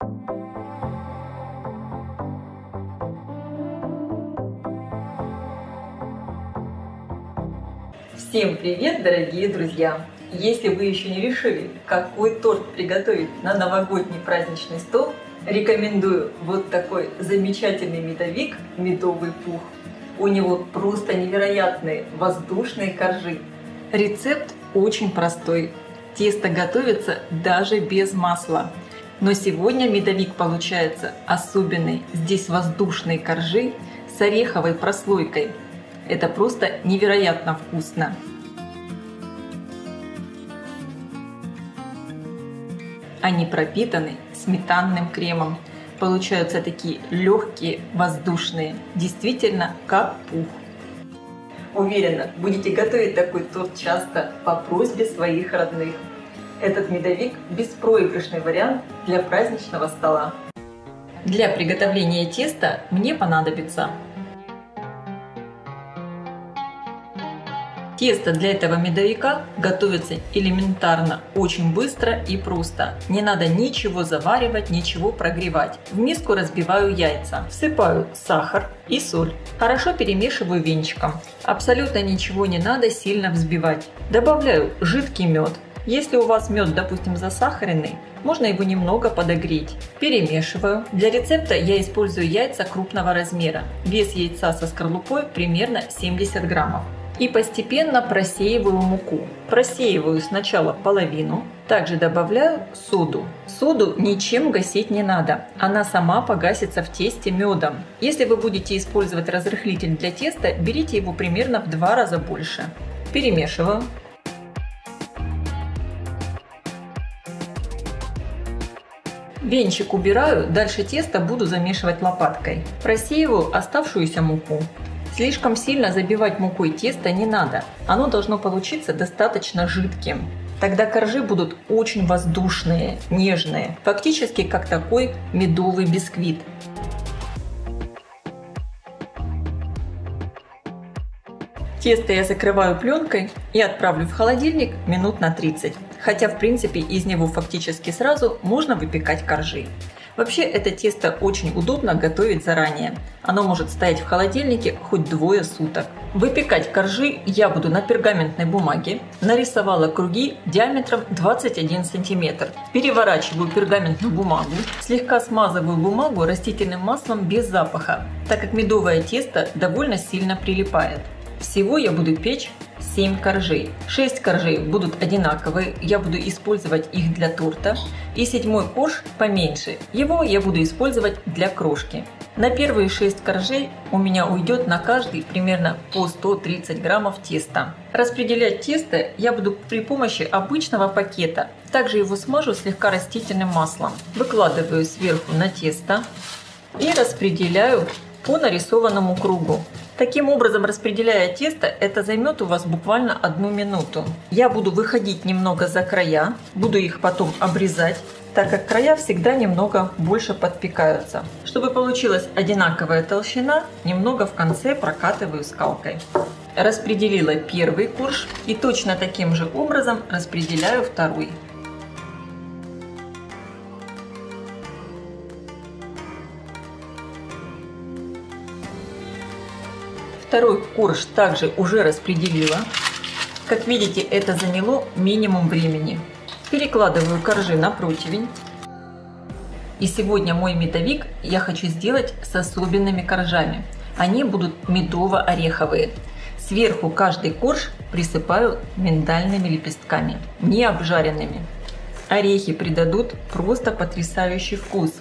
Всем привет, дорогие друзья! Если вы еще не решили, какой торт приготовить на новогодний праздничный стол, рекомендую вот такой замечательный медовик «Медовый пух». У него просто невероятные воздушные коржи. Рецепт очень простой. Тесто готовится даже без масла. Но сегодня медовик получается особенный. Здесь воздушные коржи с ореховой прослойкой. Это просто невероятно вкусно. Они пропитаны сметанным кремом. Получаются такие легкие, воздушные, действительно как пух. Уверена, будете готовить такой торт часто по просьбе своих родных. Этот медовик – беспроигрышный вариант для праздничного стола. Для приготовления теста мне понадобится тесто для этого медовика готовится элементарно, очень быстро и просто. Не надо ничего заваривать, ничего прогревать. В миску разбиваю яйца, всыпаю сахар и соль. Хорошо перемешиваю венчиком. Абсолютно ничего не надо сильно взбивать. Добавляю жидкий мед. Если у вас мед, допустим, засахаренный, можно его немного подогреть. Перемешиваю. Для рецепта я использую яйца крупного размера. Вес яйца со скорлупой примерно 70 граммов. И постепенно просеиваю муку. Просеиваю сначала половину. Также добавляю соду. Соду ничем гасить не надо. Она сама погасится в тесте медом. Если вы будете использовать разрыхлитель для теста, берите его примерно в 2 раза больше. Перемешиваю. Венчик убираю, дальше тесто буду замешивать лопаткой. Просеиваю оставшуюся муку. Слишком сильно забивать мукой тесто не надо, оно должно получиться достаточно жидким. Тогда коржи будут очень воздушные, нежные, фактически как такой медовый бисквит. Тесто я закрываю пленкой и отправлю в холодильник минут на 30. Хотя в принципе из него фактически сразу можно выпекать коржи. Вообще это тесто очень удобно готовить заранее. Оно может стоять в холодильнике хоть 2 суток. Выпекать коржи я буду на пергаментной бумаге. Нарисовала круги диаметром 21 см. Переворачиваю пергаментную бумагу. Слегка смазываю бумагу растительным маслом без запаха, так как медовое тесто довольно сильно прилипает. Всего я буду печь 7 коржей. 6 коржей будут одинаковые, я буду использовать их для торта. И 7-й корж поменьше, его я буду использовать для крошки. На первые 6 коржей у меня уйдет на каждый примерно по 130 граммов теста. Распределять тесто я буду при помощи обычного пакета. Также его смажу слегка растительным маслом. Выкладываю сверху на тесто и распределяю по нарисованному кругу. Таким образом, распределяя тесто, это займет у вас буквально 1 минуту. Я буду выходить немного за края, буду их потом обрезать, так как края всегда немного больше подпекаются. Чтобы получилась одинаковая толщина, немного в конце прокатываю скалкой. Распределила первый корж и точно таким же образом распределяю второй. Второй корж также уже распределила. Как видите, это заняло минимум времени. Перекладываю коржи на противень. И сегодня мой медовик я хочу сделать с особенными коржами. Они будут медово-ореховые. Сверху каждый корж присыпаю миндальными лепестками, не обжаренными. Орехи придадут просто потрясающий вкус.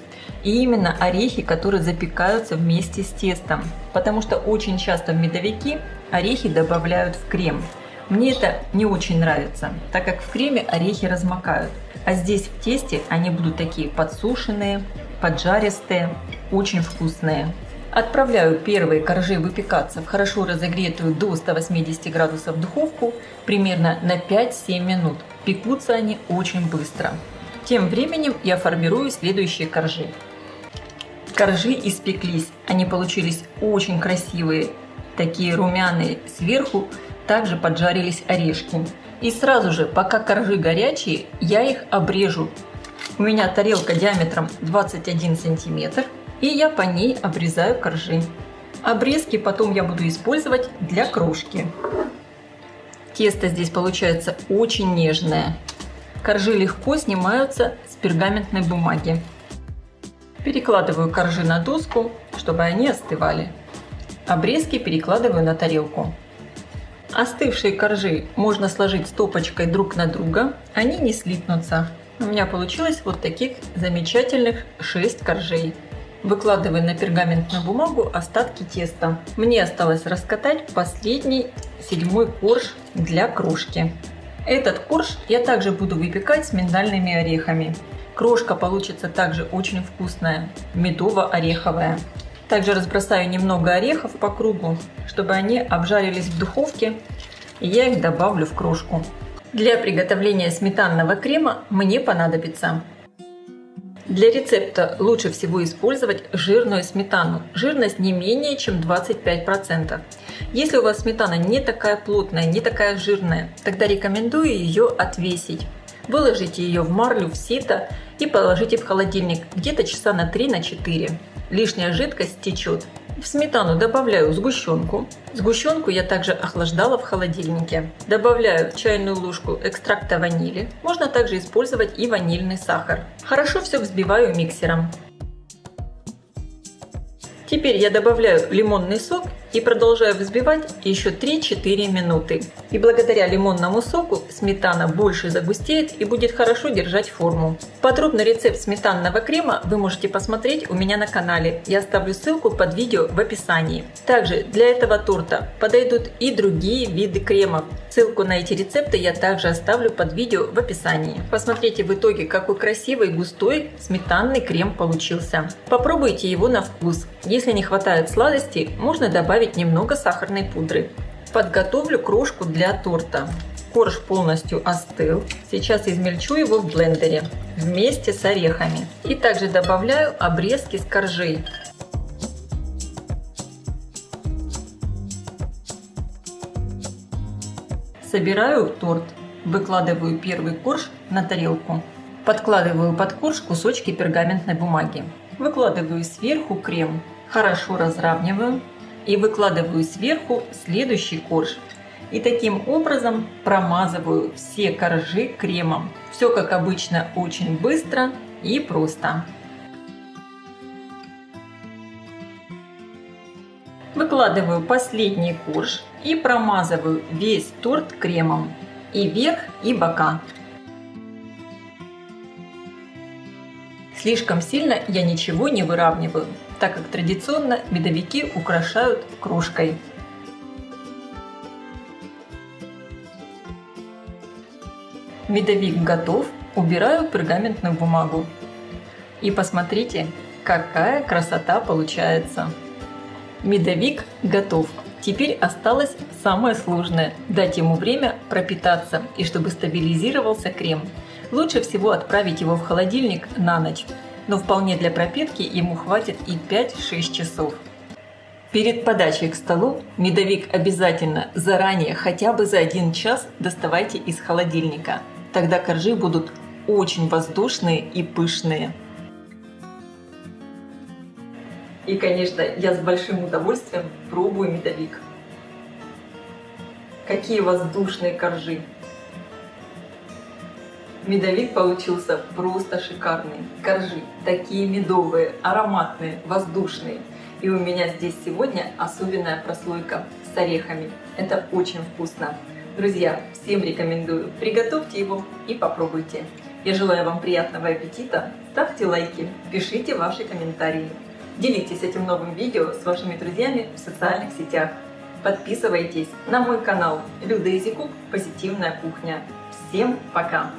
И именно орехи, которые запекаются вместе с тестом. Потому что очень часто в медовики орехи добавляют в крем. Мне это не очень нравится, так как в креме орехи размокают. А здесь в тесте они будут такие подсушенные, поджаристые, очень вкусные. Отправляю первые коржи выпекаться в хорошо разогретую до 180 градусов духовку примерно на 5-7 минут. Пекутся они очень быстро. Тем временем я формирую следующие коржи. Коржи испеклись, они получились очень красивые, такие румяные. Сверху также поджарились орешки. И сразу же, пока коржи горячие, я их обрежу У меня тарелка диаметром 21 сантиметр, и я по ней обрезаю коржи. Обрезки потом я буду использовать для крошки. Тесто здесь получается очень нежное. Коржи легко снимаются с пергаментной бумаги. Перекладываю коржи на доску, чтобы они остывали. Обрезки перекладываю на тарелку. Остывшие коржи можно сложить стопочкой друг на друга, они не слипнутся. У меня получилось вот таких замечательных 6 коржей. Выкладываю на пергаментную бумагу остатки теста. Мне осталось раскатать последний 7-й корж для крошки. Этот корж я также буду выпекать с миндальными орехами. Крошка получится также очень вкусная, медово-ореховая. Также разбросаю немного орехов по кругу, чтобы они обжарились в духовке, и я их добавлю в крошку. Для приготовления сметанного крема мне понадобится. Для рецепта лучше всего использовать жирную сметану. Жирность не менее чем 25%. Если у вас сметана не такая плотная, не такая жирная, тогда рекомендую ее отвесить. Выложите ее в марлю, в сито и положите в холодильник где-то часа на 3-4. Лишняя жидкость течет. В сметану добавляю сгущенку. Сгущенку я также охлаждала в холодильнике. Добавляю чайную ложку экстракта ванили. Можно также использовать и ванильный сахар. Хорошо все взбиваю миксером. Теперь я добавляю лимонный сок и продолжаю взбивать еще 3-4 минуты. И благодаря лимонному соку сметана больше загустеет и будет хорошо держать форму. Подробный рецепт сметанного крема вы можете посмотреть у меня на канале. Я оставлю ссылку под видео в описании. Также для этого торта подойдут и другие виды кремов. Ссылку на эти рецепты я также оставлю под видео в описании. Посмотрите в итоге, какой красивый густой сметанный крем получился. Попробуйте его на вкус. Если не хватает сладости, можно добавить немного сахарной пудры. Подготовлю крошку для торта. Корж полностью остыл. Сейчас измельчу его в блендере вместе с орехами. И также добавляю обрезки с коржей. Собираю торт. Выкладываю первый корж на тарелку. Подкладываю под корж кусочки пергаментной бумаги. Выкладываю сверху крем. Хорошо разравниваю. И выкладываю сверху следующий корж. И таким образом промазываю все коржи кремом. Все как обычно, очень быстро и просто. Выкладываю последний корж и промазываю весь торт кремом. И верх, и бока. Слишком сильно я ничего не выравниваю, так как традиционно медовики украшают крошкой. Медовик готов, убираю пергаментную бумагу. И посмотрите, какая красота получается. Медовик готов. Теперь осталось самое сложное – дать ему время пропитаться и чтобы стабилизировался крем. Лучше всего отправить его в холодильник на ночь, но вполне для пропитки ему хватит и 5-6 часов. Перед подачей к столу медовик обязательно заранее, хотя бы за 1 час, доставайте из холодильника. Тогда коржи будут очень воздушные и пышные. И, конечно, я с большим удовольствием пробую медовик. Какие воздушные коржи! Медовик получился просто шикарный. Коржи такие медовые, ароматные, воздушные. И у меня здесь сегодня особенная прослойка с орехами. Это очень вкусно. Друзья, всем рекомендую. Приготовьте его и попробуйте. Я желаю вам приятного аппетита. Ставьте лайки, пишите ваши комментарии. Делитесь этим новым видео с вашими друзьями в социальных сетях. Подписывайтесь на мой канал Люда Изикук «Позитивная кухня». Всем пока!